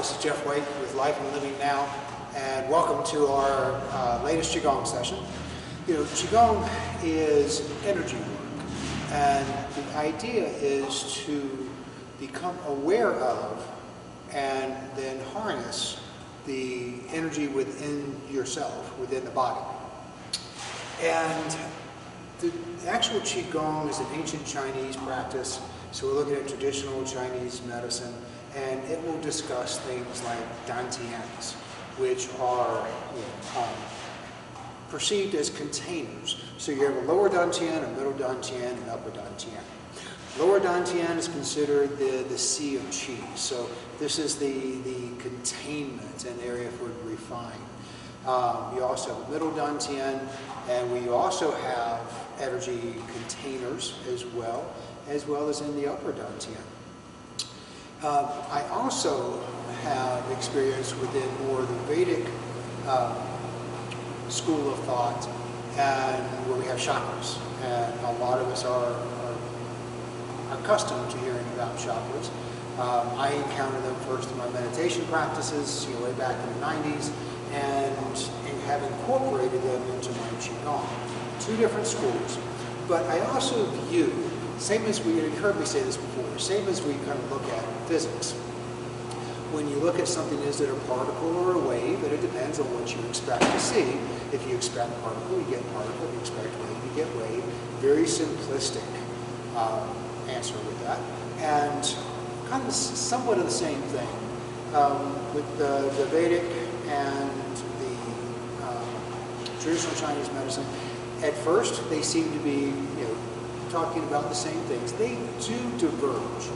this is Jeff White with Life and Living Now, and welcome to our latest Qigong session. Qigong is energy work, and the idea is to become aware of and then harness the energy within yourself, within the body. And the actual Qigong is an ancient Chinese practice, so we're looking at traditional Chinese medicine, and it will discuss things like dantians, which are perceived as containers. So you have a lower dantian, a middle dantian, and upper dantian. Lower dantian is considered the sea of qi. So this is the containment, an area for refine. You also have a middle dantian, and we also have energy containers as well as in the upper dantian. I also have experience within more the Vedic school of thought, and where we have chakras, and a lot of us are accustomed to hearing about chakras. I encountered them first in my meditation practices, way back in the 90s, and have incorporated them into my Qigong. Two different schools, but I also view, same as you've heard me say this before, same as we kind of look at physics. When you look at something, is it a particle or a wave? And it depends on what you expect to see. If you expect particle, you get particle. If you expect wave, you get wave. Very simplistic answer with that. And kind of somewhat of the same thing with the Vedic and the traditional Chinese medicine. At first, they seem to be, talking about the same things. They do diverge,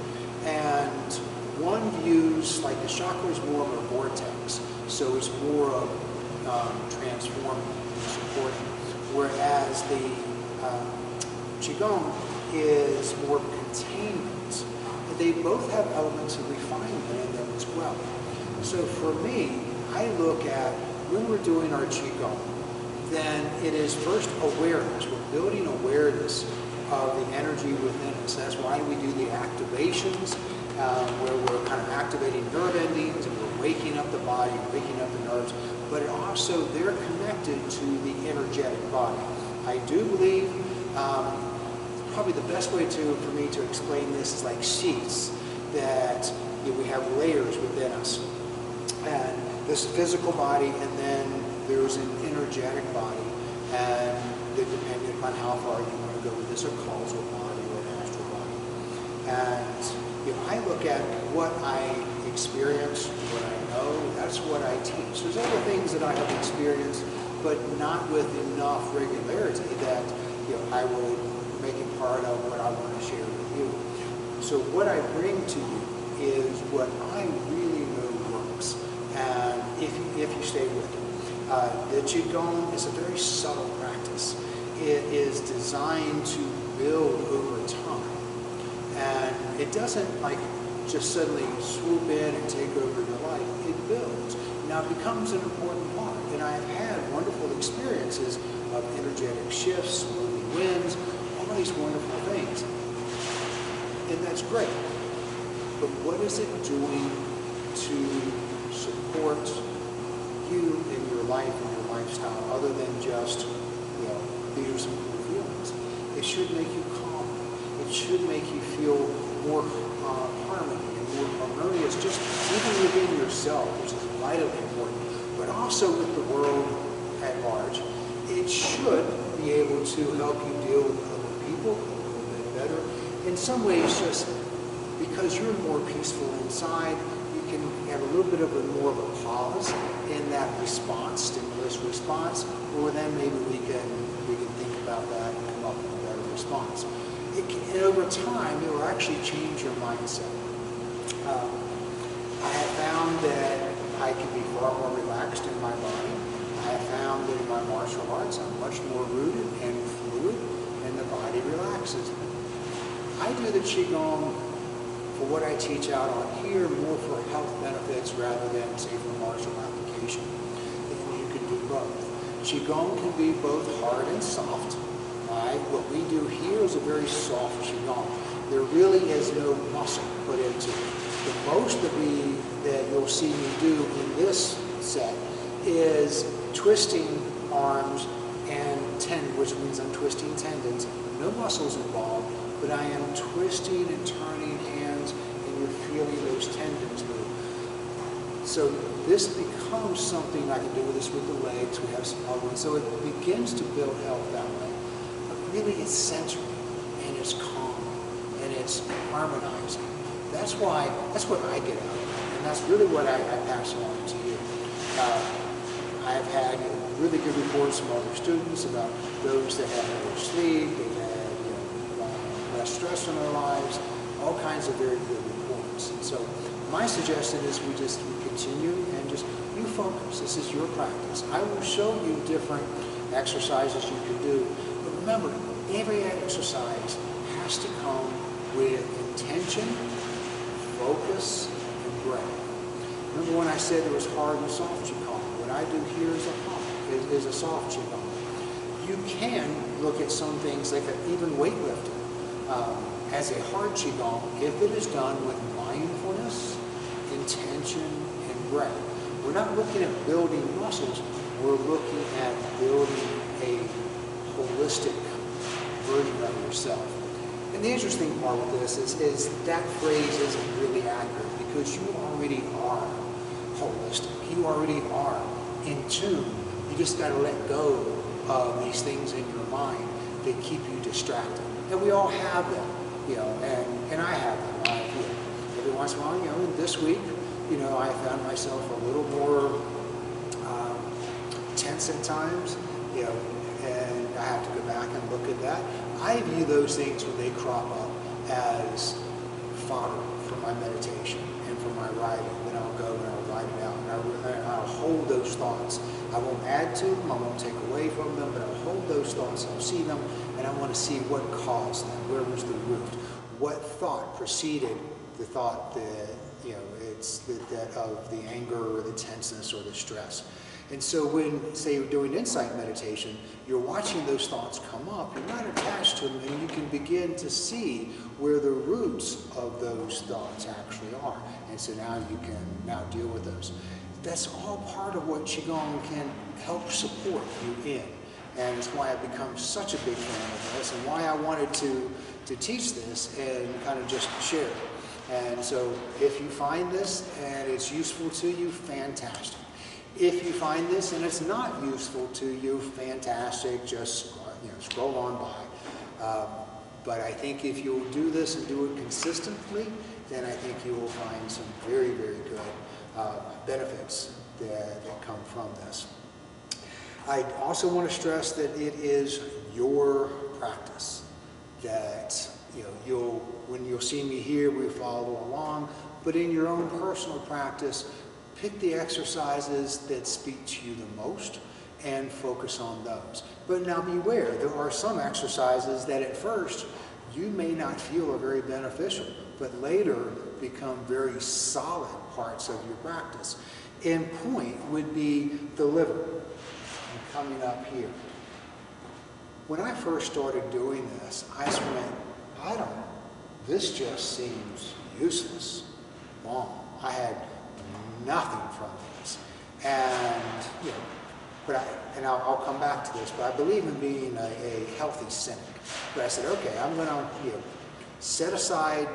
and one views like the chakra is more of a vortex, so it's more of transforming and supporting, whereas the Qigong is more containment. They both have elements of refinement in them as well. So for me, I look at when we're doing our Qigong, then it is first awareness. We're building awareness of the energy within us. That's why we do the activations, where we're kind of activating nerve endings, and we're waking up the body, waking up the nerves, but also they're connected to the energetic body. I do believe, probably the best way for me to explain this is like sheets, that we have layers within us. And this physical body, and then there's an energetic body, and depending upon how far you want to go with this, a causal body or an astral body. And I look at what I experience, what I know, that's what I teach. There's other things that I have experienced, but not with enough regularity that I would make it part of what I want to share with you. So what I bring to you is what I really know works, and if you stay with me. The Qigong is a very subtle practice. It is designed to build over time. And it doesn't just suddenly swoop in and take over your life. It builds. Now it becomes an important part. And I have had wonderful experiences of energetic shifts, moving winds, all these wonderful things. And that's great. But what is it doing to support you in your life and your lifestyle, other than just, these are some cool feelings? It should make you calm. It should make you feel more harmony and more harmonious, just even within yourself, which is vitally important, but also with the world at large. It should be able to help you deal with other people a little bit better. In some ways, just because you're more peaceful inside, you can have a little bit of more of a pause in that response, stimulus response, or then maybe we can think about that and come up with a better response. And over time, it will actually change your mindset. I have found that I can be far more relaxed in my body. I have found that in my martial arts, I'm much more rooted and fluid, and the body relaxes. I do the Qigong for what I teach out on here, more for health benefits rather than, say, for martial application. And you can do both. Qigong can be both hard and soft. What we do here is a very soft Qigong. There really is no muscle put into it. The most that you'll see me do in this set is twisting arms and which means I'm twisting tendons. No muscles involved, but I am twisting and turning hands, and you're feeling those tendons move. So this becomes something I can do with this with the legs. We have some other ones. So it begins to build health that way. But really it's sensory, and it's calm, and it's harmonizing. That's what I get out of it, and that's really what I pass on to you. I've had really good reports from other students about those that have better sleep, they've had less stress in their lives, all kinds of very good reports. And so my suggestion is we continue and you focus. This is your practice. I will show you different exercises you can do, but remember, every exercise has to come with intention, focus, and breath. Remember when I said there was hard and soft Qigong? What I do here is a soft Qigong. You can look at some things like even weightlifting as a hard Qigong if it is done with mindfulness, intention, and breath. We're not looking at building muscles, we're looking at building a holistic version of yourself. And the interesting part with this is that phrase isn't really accurate because you already are holistic. You already are in tune. You just got to let go of these things in your mind that keep you distracted. And we all have them, and I have them. Every once in a while, this week, I found myself a little more tense at times, and I have to go back and look at that. I view those things when they crop up as fodder for my meditation and for my writing. Then I'll go and I'll write it out, and I'll hold those thoughts. I won't add to them, I won't take away from them, but I'll hold those thoughts, I'll see them, and I want to see what caused them. Where was the root? What thought preceded the thought that, it's that of the anger or the tenseness or the stress. And so when, say, you're doing insight meditation, you're watching those thoughts come up, you're not attached to them, and you can begin to see where the roots of those thoughts actually are. And so now you can now deal with those. That's all part of what Qigong can help support you in. And it's why I've become such a big fan of this, and why I wanted to teach this and kind of just share it. And so if you find this and it's useful to you, fantastic. If you find this and it's not useful to you, fantastic, just scroll on by. But I think if you'll do this and do it consistently, then I think you will find some very, very good benefits that come from this. I also want to stress that it is your practice. That when you'll see me here, we follow along, but in your own personal practice, pick the exercises that speak to you the most and focus on those. But now beware, there are some exercises that at first you may not feel are very beneficial, but later become very solid parts of your practice. And point would be the liver, and coming up here. When I first started doing this, I just went, I don't know, this just seems useless. Long. I had nothing from this. And, I'll come back to this, but I believe in being a healthy cynic. But I said, okay, I'm going to set aside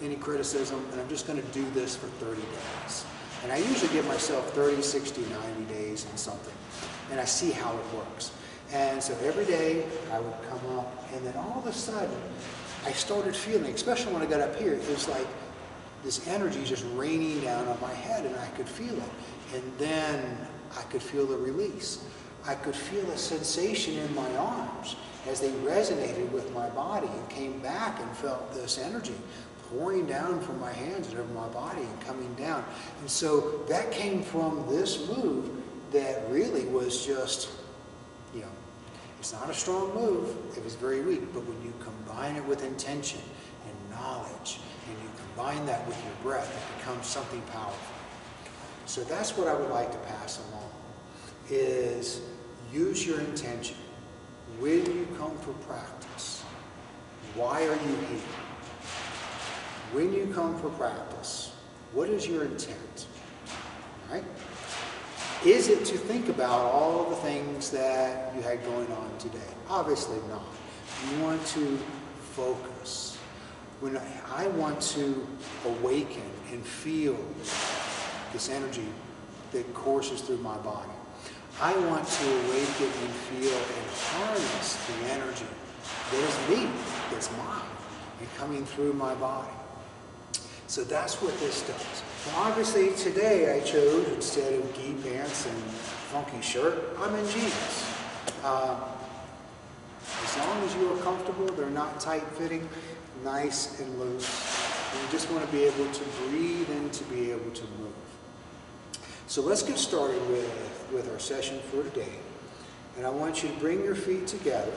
any criticism, and I'm just going to do this for 30 days. And I usually give myself 30, 60, 90 days and something. And I see how it works. And so every day I would come up, and then all of a sudden I started feeling, especially when I got up here, it was like this energy just raining down on my head, and I could feel it. And then I could feel the release. I could feel a sensation in my arms as they resonated with my body and came back and felt this energy pouring down from my hands and over my body and coming down. And so that came from this move that really was just, it's not a strong move, it was very weak, but when you combine it with intention and knowledge, and you combine that with your breath, it becomes something powerful. So that's what I would like to pass along, is use your intention. When you come for practice, why are you here? When you come for practice, What is your intent? All right? Is it to think about all the things that you had going on today? Obviously not. You want to focus. When I want to awaken and feel this energy that courses through my body, I want to awaken and feel and harness the energy that is me, that's mine, and coming through my body. So that's what this does. Now obviously today I chose, instead of gi pants and funky shirt, I'm in jeans. As long as you are comfortable, they're not tight-fitting, nice and loose. You just want to be able to breathe and to be able to move. So let's get started with our session for today. And I want you to bring your feet together.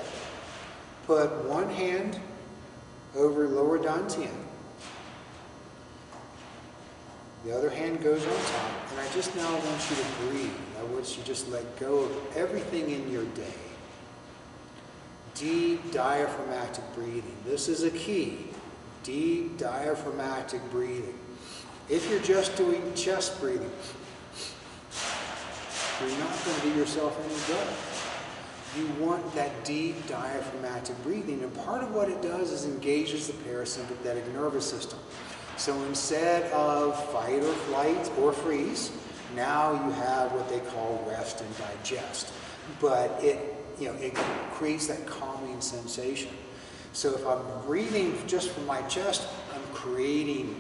Put one hand over lower dantian. The other hand goes on top. And I just now want you to breathe. I want you to just let go of everything in your day. Deep diaphragmatic breathing. This is a key. Deep diaphragmatic breathing. If you're just doing chest breathing, you're not going to do yourself any good. You want that deep diaphragmatic breathing, and part of what it does is engages the parasympathetic nervous system. So instead of fight or flight or freeze, now you have what they call rest and digest. But it creates that calming sensation. So if I'm breathing just from my chest, I'm creating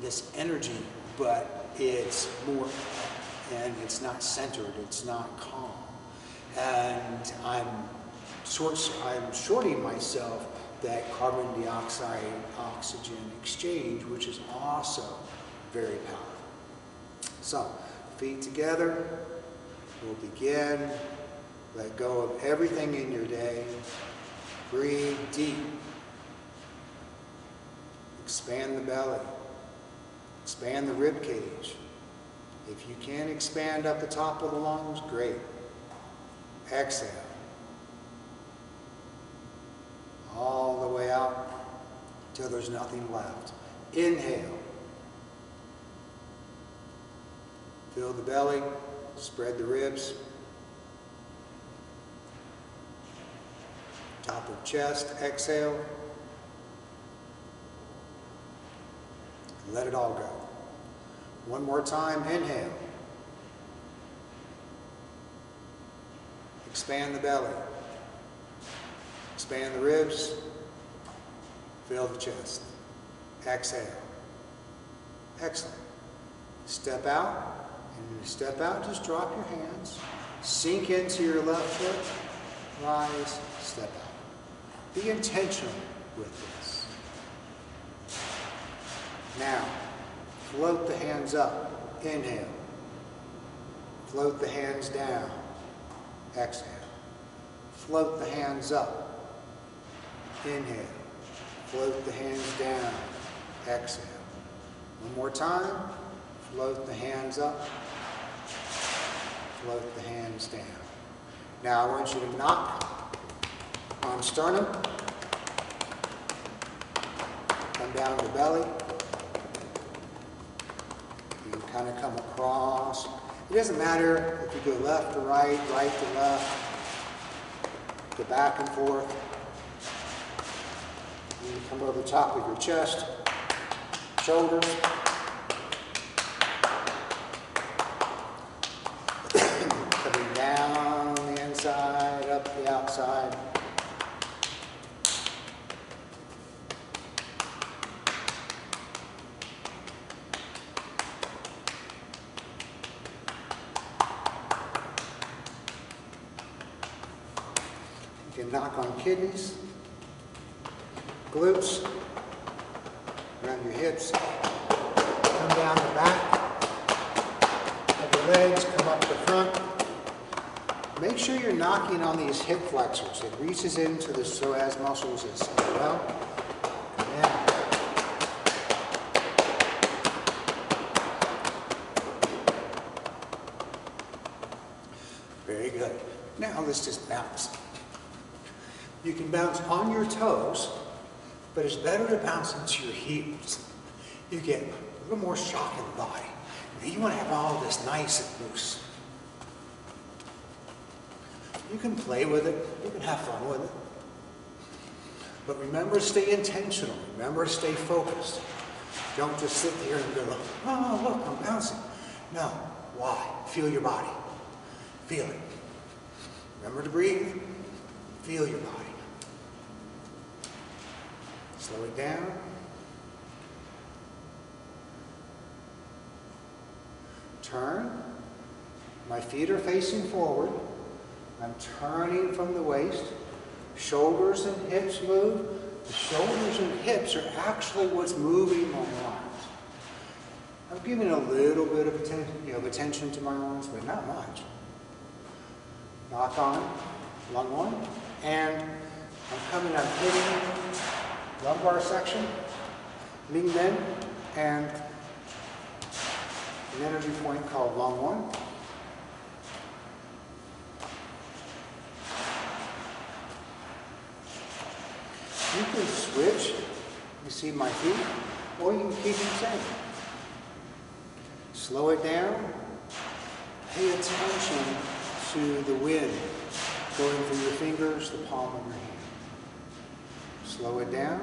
this energy, but it's more, and it's not centered, it's not calm. And I'm shorting myself that carbon dioxide oxygen exchange, which is also very powerful. So, feet together, we'll begin. Let go of everything in your day. Breathe deep. Expand the belly. Expand the rib cage. If you can expand up the top of the lungs, great. Exhale. All the way out till there's nothing left. Inhale. Fill the belly. Spread the ribs. Top of chest, exhale. Let it all go. One more time, inhale. Expand the belly. Expand the ribs. Fill the chest. Exhale. Excellent. Step out. And when you step out, just drop your hands. Sink into your left foot. Rise. Step out. Be intentional with this. Now, float the hands up. Inhale. Float the hands down. Exhale. Float the hands up. Inhale. Float the hands down. Exhale. One more time. Float the hands up. Float the hands down. Now I want you to knock on sternum, come down the belly, you kind of come across. It doesn't matter if you go left to right, right to left, go back and forth. You come over the top of your chest, shoulders. Coming down the inside, up the outside. You can knock on kidneys, glutes, around your hips, come down the back of your legs, come up the front. Make sure you're knocking on these hip flexors. It reaches into the psoas muscles as well. Yeah. Very good. Now let's just bounce. You can bounce on your toes, but it's better to bounce into your heels. You get little more shock in the body. You want to have all this nice and loose. You can play with it. You can have fun with it. But remember to stay intentional. Remember to stay focused. Don't just sit here and go, oh, look, I'm bouncing. No. Why? Feel your body. Feel it. Remember to breathe. Feel your body. Slow it down. Turn. My feet are facing forward. I'm turning from the waist. Shoulders and hips move. The shoulders and hips are actually what's moving my arms. I'm giving a little bit of attention to my arms, but not much. Knock on, lung one, and I'm hitting lumbar section, Ming Men, and an energy point called lung one. You can switch, you see my feet, or you can keep them the same. Slow it down. Pay attention to the wind going through your fingers, the palm of your hand. Slow it down.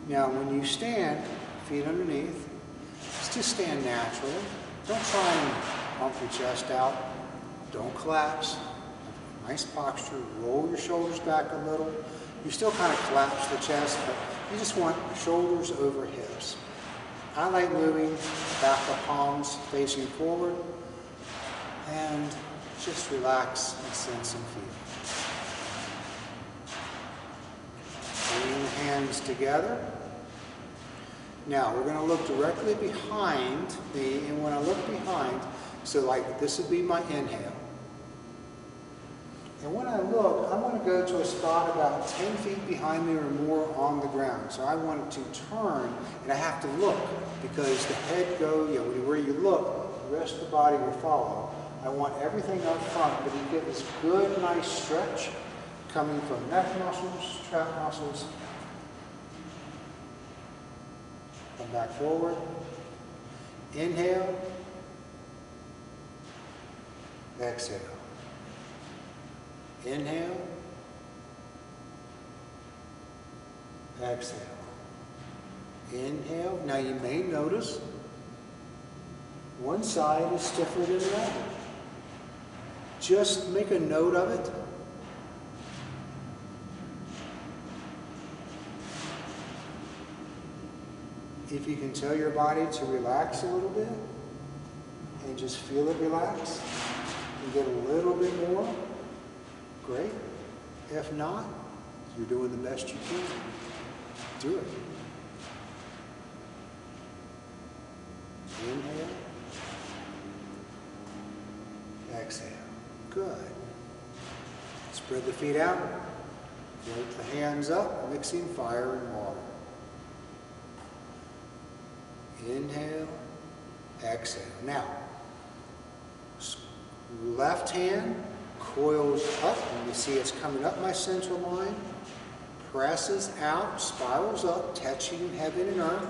Now when you stand, feet underneath, just stand naturally. Don't try and pump your chest out. Don't collapse. Nice posture. Roll your shoulders back a little. You still kind of collapse the chest, but you just want shoulders over hips. I like moving back the palms facing forward and just relax and sense and feel. Bring the hands together. Now we're going to look directly behind me, and when I look behind, so like this would be my inhale. And when I look, I want to go to a spot about 10 feet behind me or more on the ground. So I want to turn, and I have to look, because the head goes, where you look, the rest of the body will follow. I want everything up front, but you get this good, nice stretch coming from neck muscles, trap muscles. Come back forward. Inhale. Exhale. Inhale. Exhale. Inhale. Now you may notice one side is stiffer than the other. Just make a note of it. If you can tell your body to relax a little bit and just feel it relax and get a little bit more, great. If not, you're doing the best you can. Do it. Inhale. Exhale. Good. Spread the feet out. Float the hands up, mixing fire and water. Inhale. Exhale. Now, left hand coils up, and you see it's coming up my central line, presses out, spirals up, touching heaven and earth.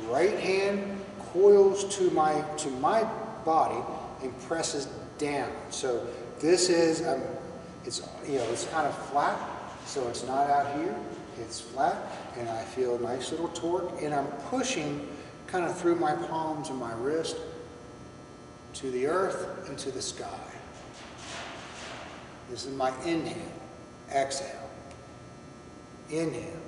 Right hand coils to my body and presses down. So this is it's kind of flat, so it's not out here. It's flat, and I feel a nice little torque, and I'm pushing kind of through my palms and my wrist to the earth and to the sky. This is my inhale, exhale, inhale.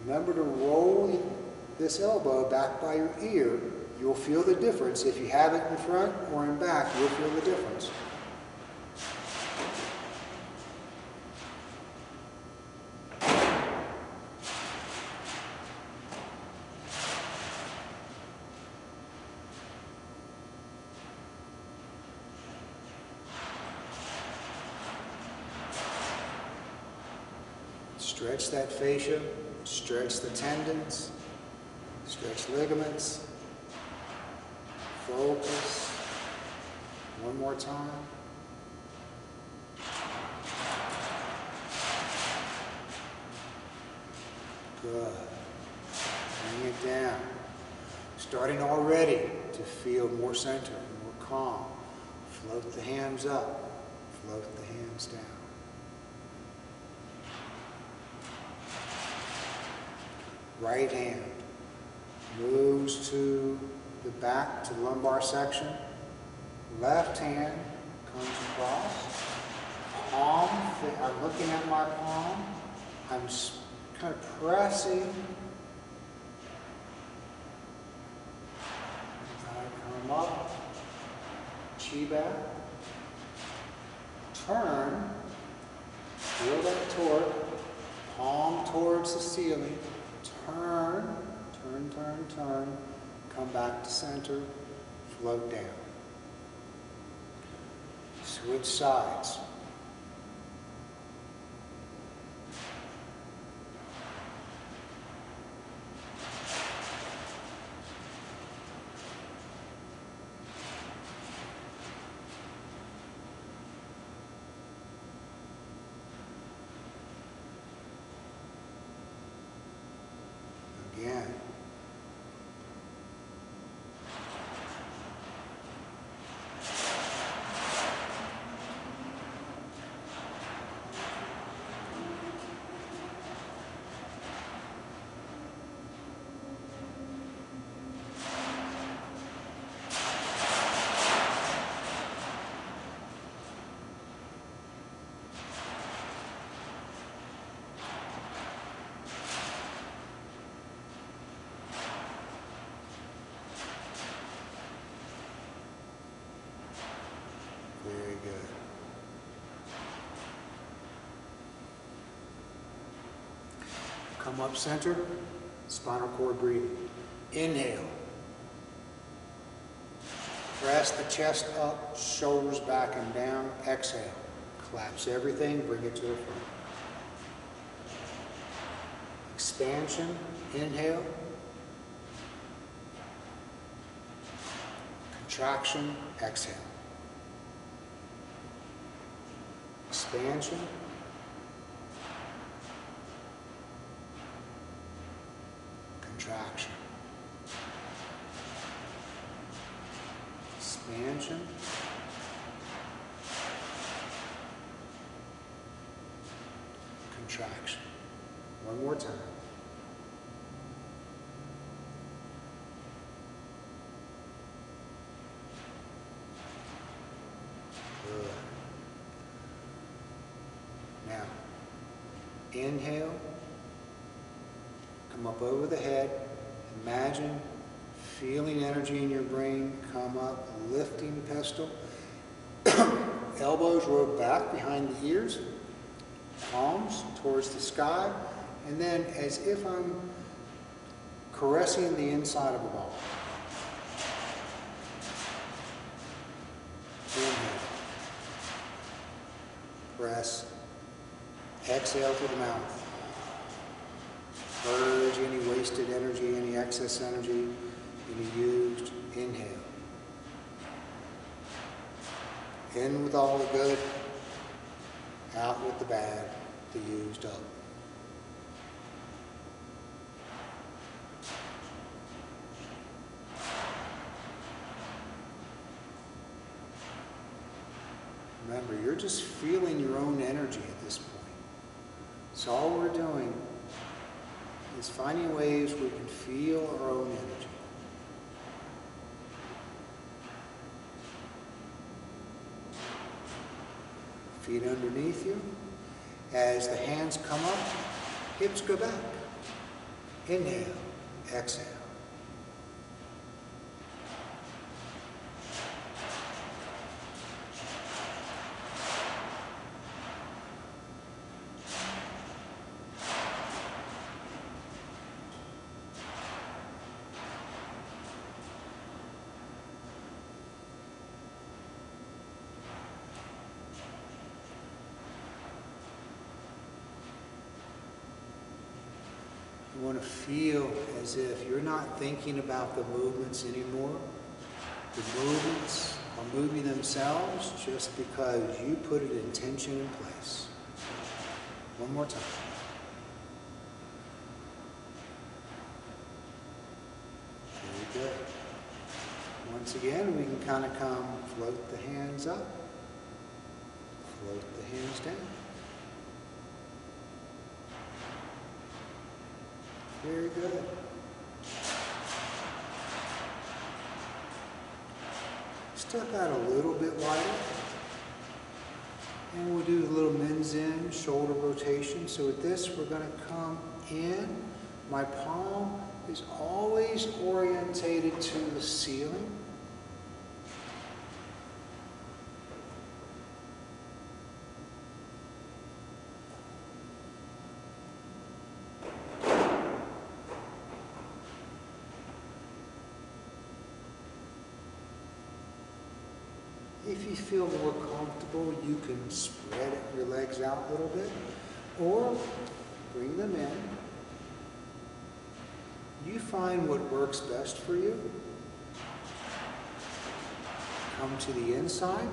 Remember to roll this elbow back by your ear. You'll feel the difference. If you have it in front or in back, you'll feel the difference. Stretch that fascia, stretch the tendons, stretch ligaments. Focus. One more time. Good. Bring it down. Starting already to feel more centered, more calm. Float the hands up. Float the hands down. Right hand moves to the back, to the lumbar section. Left hand comes across. Palm, I'm looking at my palm. I'm kind of pressing. I come up. Chi back. Turn. Feel that torque. Palm towards the ceiling. Turn, turn, turn, turn. Come back to center. Float down. Switch sides. Again. Very good. Come up center, spinal cord breathing. Inhale. Press the chest up, shoulders back and down. Exhale. Collapse everything, bring it to the front. Expansion, inhale. Contraction, exhale. Expansion. Contraction. Expansion. Contraction. One more time. Good. Now, inhale, come up over the head, imagine feeling energy in your brain come up, lifting the pistol, elbows roll back behind the ears, palms towards the sky, and then as if I'm caressing the inside of a ball. Inhale, press. Exhale through the mouth. Purge any wasted energy, any excess energy, any used. Inhale. In with all the good, out with the bad, the used up. Remember, you're just feeling your own energy at this point. So all we're doing is finding ways we can feel our own energy. Feet underneath you. As the hands come up, hips go back. Inhale, exhale. You want to feel as if you're not thinking about the movements anymore. The movements are moving themselves just because you put an intention in place. One more time. Once again, we can kind of come, float the hands up, float the hands down. Very good. Step out a little bit wider. And we'll do a little men's in, shoulder rotation. So with this, we're going to come in. My palm is always orientated to the ceiling. If you feel more comfortable, you can spread your legs out a little bit, or bring them in. You find what works best for you. Come to the inside.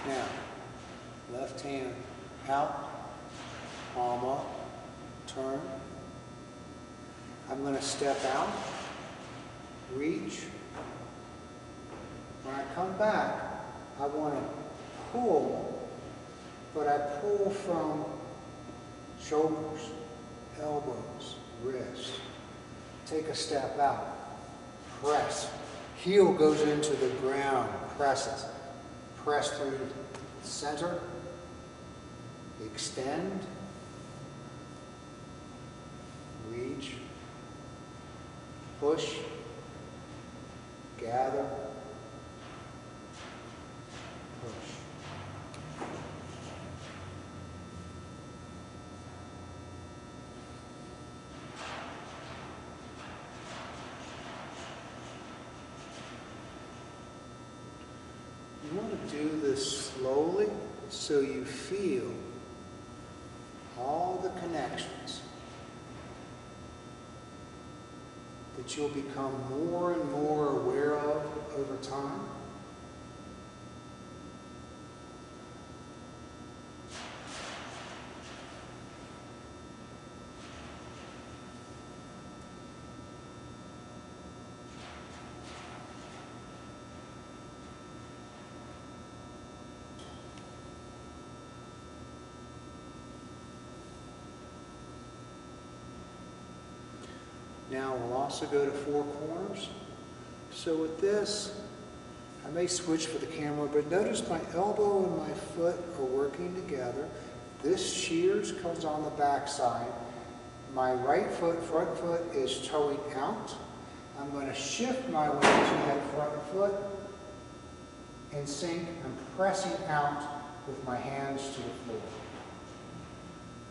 Now, left hand out, palm up, turn. I'm going to step out, reach. When I come back, I want to pull, but I pull from shoulders, elbows, wrists. Take a step out, press. Heel goes into the ground, presses. Press through the center, extend, reach, push, gather, push. You want to do this slowly so you feel all the connections that you'll become more and more aware of over time. Now we'll also go to four corners. So with this, I may switch for the camera, but notice my elbow and my foot are working together. This shears comes on the back side. My right foot, front foot, is toeing out. I'm going to shift my weight to that front foot and sink. I'm pressing out with my hands to the floor.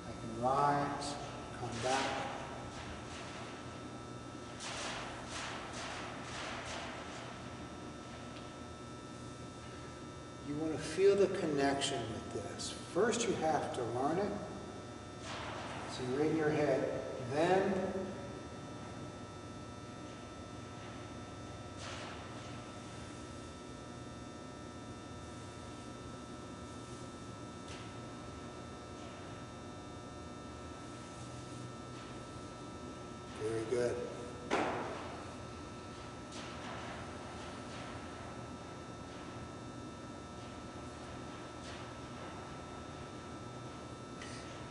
I can rise, come back. You want to feel the connection with this. First you have to learn it. So you're in your head. Then very good.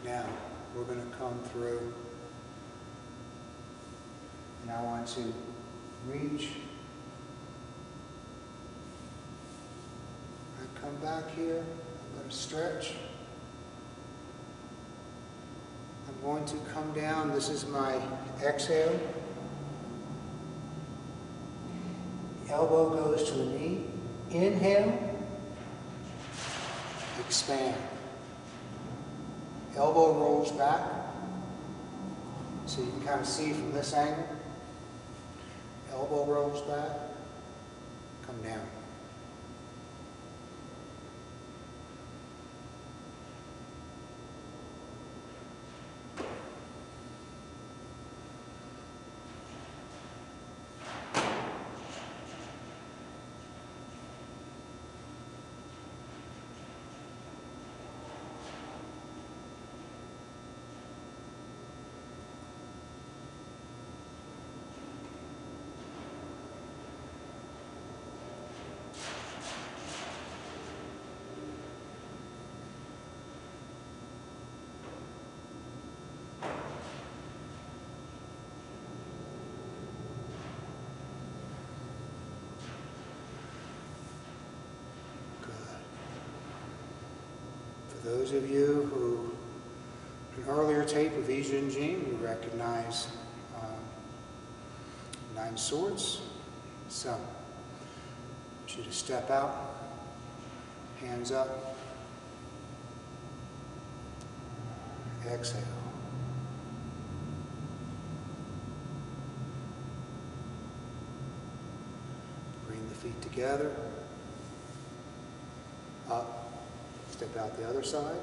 Now, we're going to come through, and I want to reach. I come back here, I'm going to stretch. I'm going to come down, this is my exhale. Elbow goes to the knee. Inhale, expand. Elbow rolls back, so you can kind of see from this angle. Elbow rolls back, come down. Those of you who, an earlier tape of I Ching, you recognize 9 swords. So, I want you to step out, hands up, exhale. Bring the feet together, up. Step out the other side.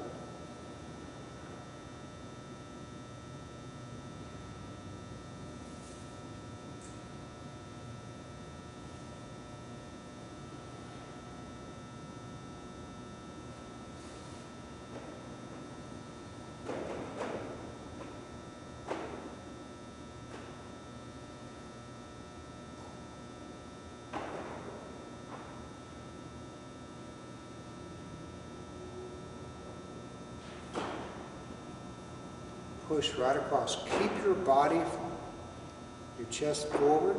Push right across. Keep your body, your chest forward.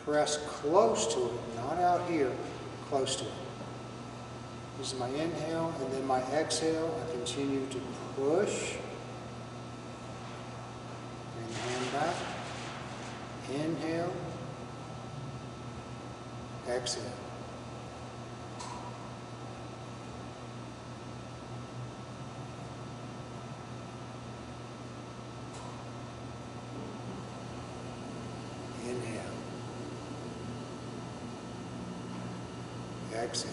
Press close to it, not out here, close to it. This is my inhale, and then my exhale. I continue to push. Bring the hand back. Inhale. Exhale. Exhale.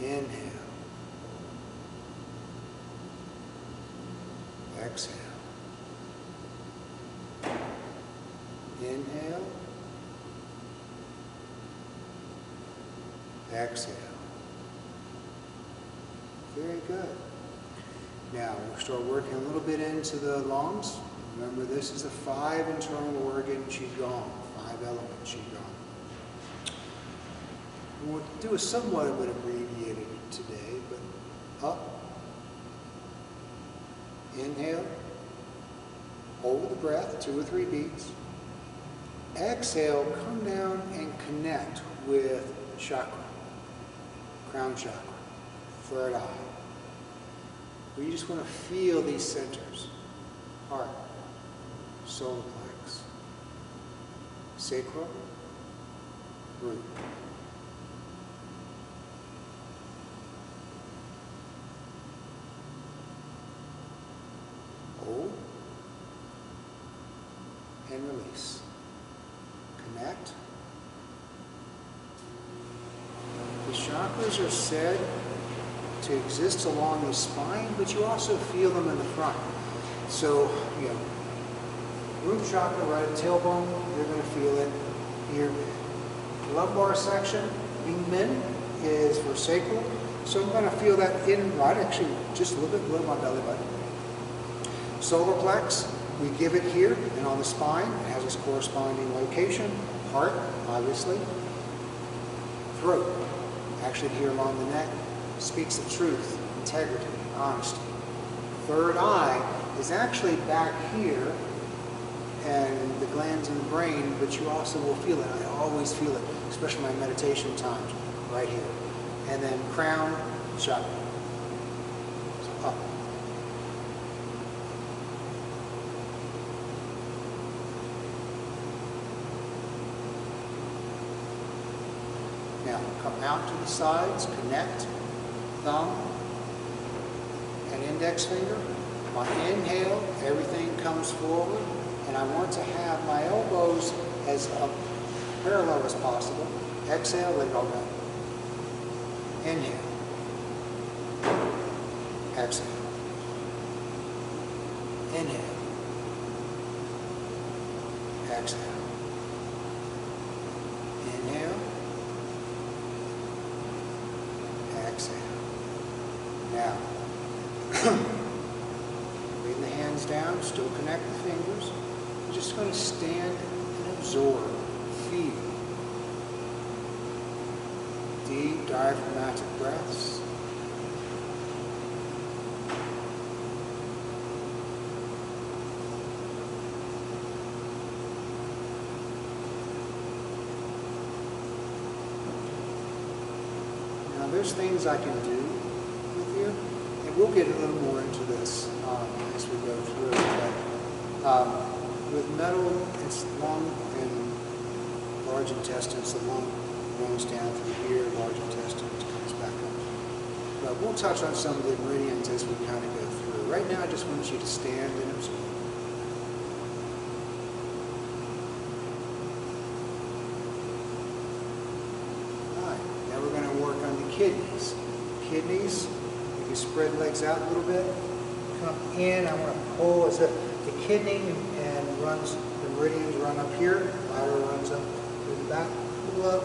Inhale. Exhale. Inhale. Exhale. Very good. Now we'll start working a little bit into the lungs. Remember, this is a 5 internal organ Qigong, 5-element Qigong. We'll do a somewhat of an abbreviated today, but up, inhale, hold the breath, 2 or 3 beats. Exhale, come down and connect with chakra, crown chakra, third eye. We just want to feel these centers, heart, solar plex, sacral, root. Hold and release. Connect. The chakras are said to exist along the spine, but you also feel them in the front. So, root chakra right at the tailbone, you're going to feel it here. Lumbar section, Mingmen, is for sacral. So I'm going to feel that in right, actually, just a little bit below my belly button. Solar plex, we give it here and on the spine. It has its corresponding location. Heart, obviously. Throat, actually here along the neck, speaks of truth, integrity, honesty. Third eye is actually back here, and the glands in the brain, but you also will feel it. I always feel it, especially my meditation times, right here. And then crown, chakra. So up. Now come out to the sides, connect, thumb and index finger. My inhale, everything comes forward, and I want to have my elbows as parallel as possible. Exhale, let it all go. Inhale. Exhale. Inhale. Exhale. Inhale. Exhale. Now, bring the hands down, still connect the fingers. You're just going to stand and absorb, feel. Deep diaphragmatic breaths. Now there's things I can do with you, and we'll get a little more into this as we go through. But with metal, it's long and large intestines, the lung runs down through here, large intestine comes back up. But we'll touch on some of the meridians as we kind of go through. Right now, I just want you to stand and observe. All right, now we're going to work on the kidneys. Kidneys, you can spread legs out a little bit. Come in, I want to pull as if the kidney and runs, the meridians run up here, bladder runs up through the back, pull up.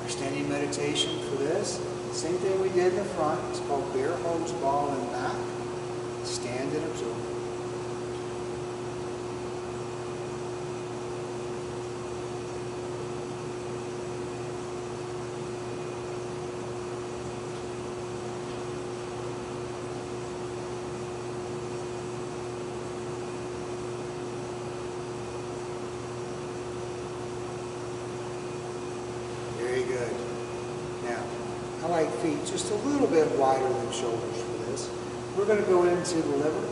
Standing meditation for this. Same thing we did in the front. It's called bear holds ball and back. Stand and absorb. Good. Now, I like feet just a little bit wider than shoulders for this. We're going to go into the liver.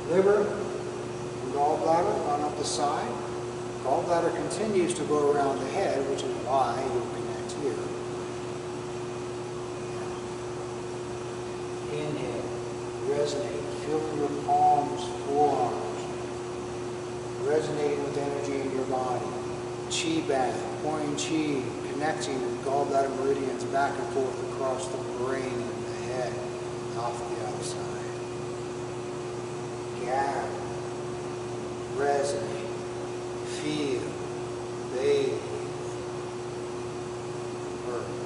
Liver and gallbladder run up the side. Gallbladder continues to go around the head, which is why you'll connect here. Inhale, resonate, feel through your palms, forearms, resonating with energy in your body. Qi bath, pouring qi, connecting the gallbladder meridians back and forth across the brain and the head, off the other side. Gather, resonate, feel, bathe, merge.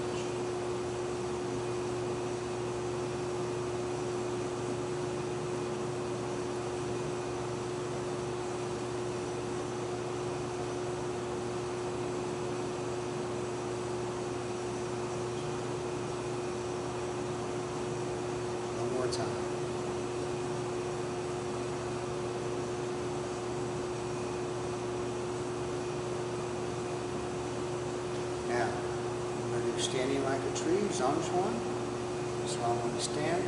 Time. Now, I'm going to do standing like a tree, Zhangchuan. So I'm going to stand.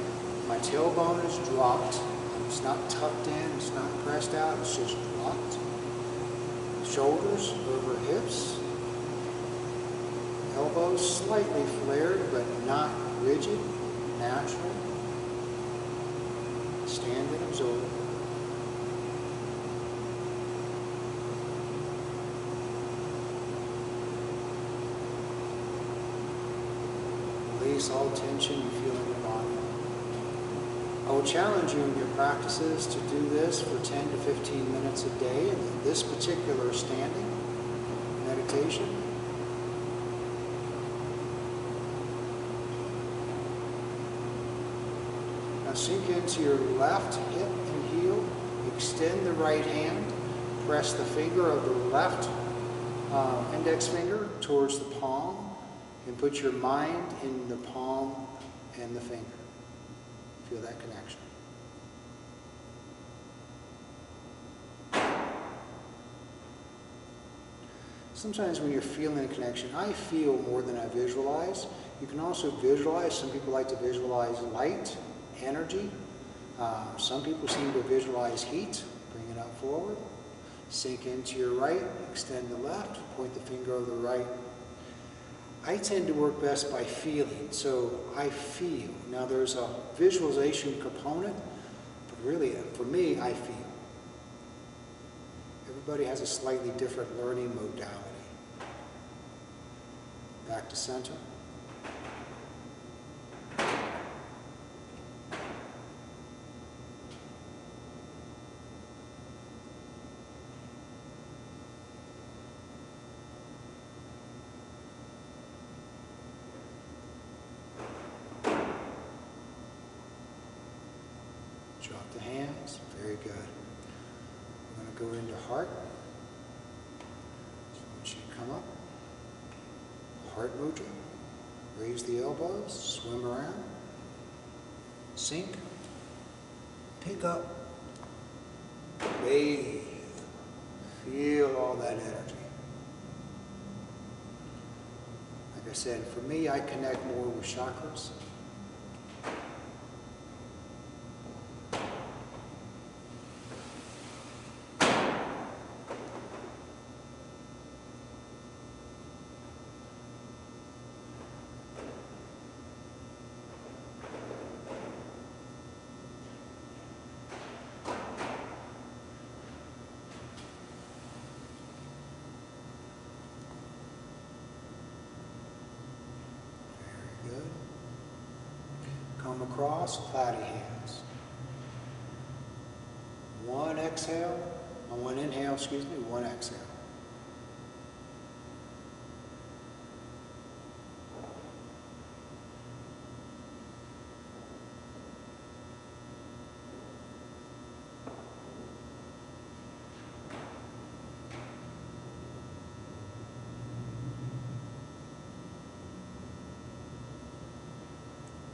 My tailbone is dropped. It's not tucked in, it's not pressed out, it's just dropped. Shoulders over hips. Elbows slightly flared, but not rigid, natural. Stand and absorb. Release all tension you feel in your body. I will challenge you in your practices to do this for 10 to 15 minutes a day in this particular standing meditation. Now sink into your left hip and heel. Extend the right hand. Press the finger of the left index finger towards the palm. put your mind in the palm and the finger. Feel that connection. Sometimes when you're feeling a connection, I feel more than I visualize. You can also visualize. Some people like to visualize light, energy. Some people seem to visualize heat. Bring it up forward. Sink into your right, extend the left, point the finger over the right. I tend to work best by feeling, so I feel. Now there's a visualization component, but really for me, I feel. Everybody has a slightly different learning modality. Back to center. Drop the hands. Very good. We're going to go into heart. So once you come up, heart mudra. Raise the elbows. Swim around. Sink. Pick up. Bathe. Feel all that energy. Like I said, for me, I connect more with chakras. Come across, cloudy hands. One inhale, one exhale.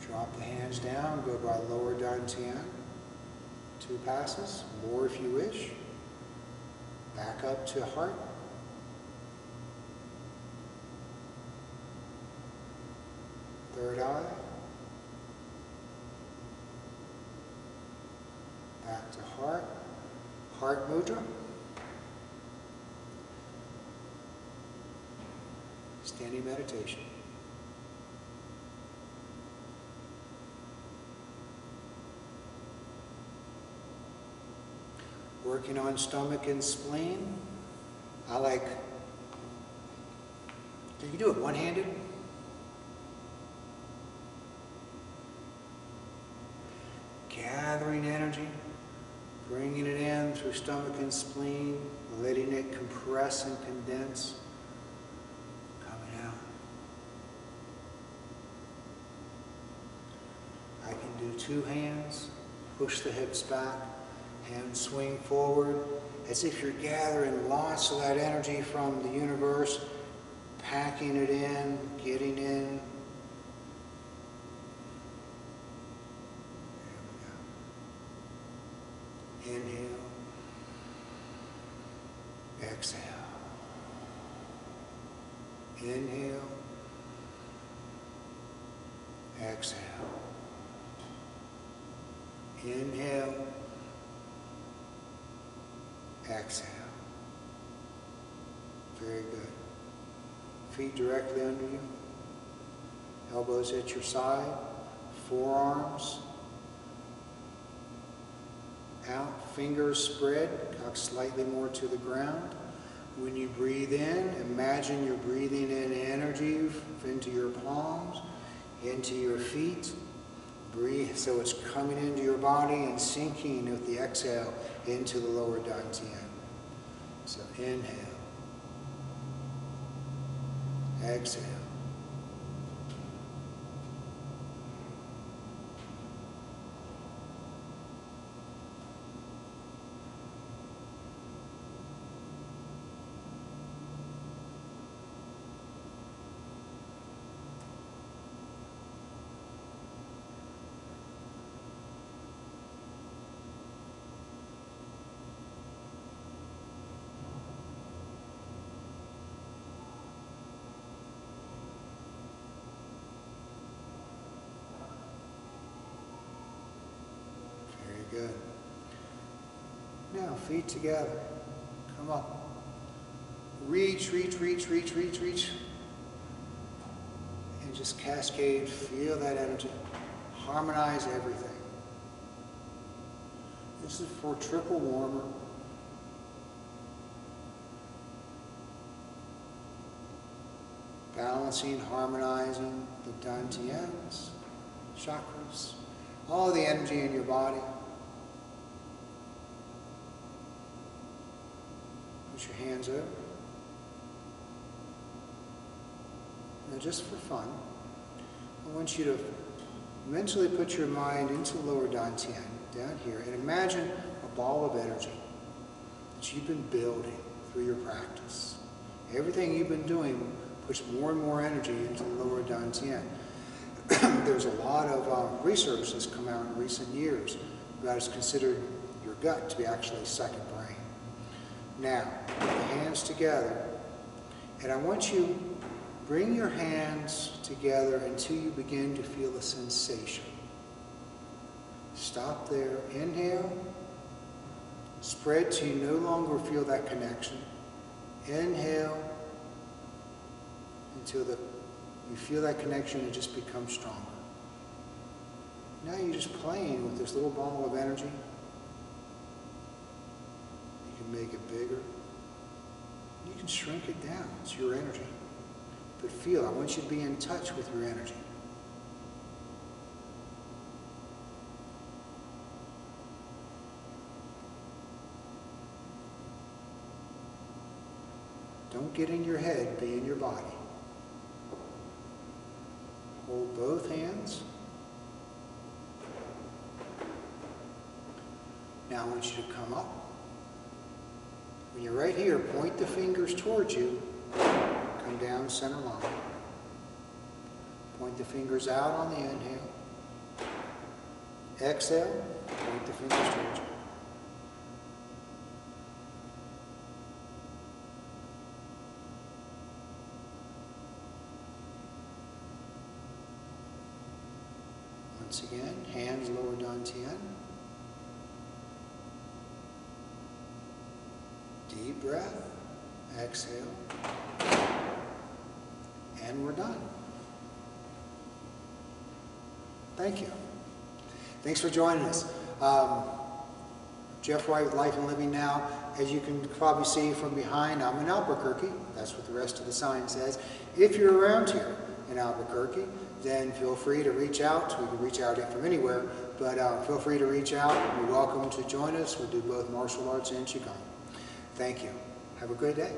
Drop the hands down, go by lower dantian. 2 passes, more if you wish. Back up to heart. Third eye. Back to heart. Heart mudra. Standing meditation. Working on stomach and spleen. Can you do it one-handed? Gathering energy, bringing it in through stomach and spleen, letting it compress and condense, coming out. I can do 2 hands, push the hips back. Hands swing forward as if you're gathering lots of that energy from the universe, packing it in, getting in. There we go. Inhale. Exhale. Inhale. Exhale. Inhale. Exhale. Very good. Feet directly under you. Elbows at your side. Forearms out. Fingers spread. Cock slightly more to the ground. When you breathe in, imagine you're breathing in energy into your palms, into your feet. Breathe so it's coming into your body and sinking with the exhale into the lower dantian. So inhale. Exhale. good. Now, feet together. Come up. Reach, reach, reach, reach, reach, reach. And just cascade, feel that energy. Harmonize everything. This is for triple warmer. Balancing, harmonizing the dantians, chakras, all the energy in your body. Put your hands over. Now just for fun, I want you to mentally put your mind into lower dantian, down here, and imagine a ball of energy that you've been building through your practice. Everything you've been doing puts more and more energy into the lower dantian. There's a lot of research that's come out in recent years about it's considered your gut to be actually a second brain. Now, put the hands together, and I want you bring your hands together until you begin to feel a sensation. Stop there. Inhale. Spread till you no longer feel that connection. Inhale until you feel that connection and just become stronger. Now you're just playing with this little ball of energy. You can make it bigger. You can shrink it down. It's your energy. But feel, I want you to be in touch with your energy. Don't get in your head, be in your body. Hold both hands. Now I want you to come up. When you're right here, point the fingers towards you. Come down center line. Point the fingers out on the inhale. Exhale, point the fingers towards you. Once again, hands lower dantian. Deep breath. Exhale. And we're done. Thank you. Thanks for joining us. Jeff White with Life and Living Now. As you can probably see from behind, I'm in Albuquerque. That's what the rest of the sign says. If you're around here in Albuquerque, then feel free to reach out. We can reach out from anywhere, but feel free to reach out. You're welcome to join us. We do both martial arts and Qigong. Thank you. Have a great day.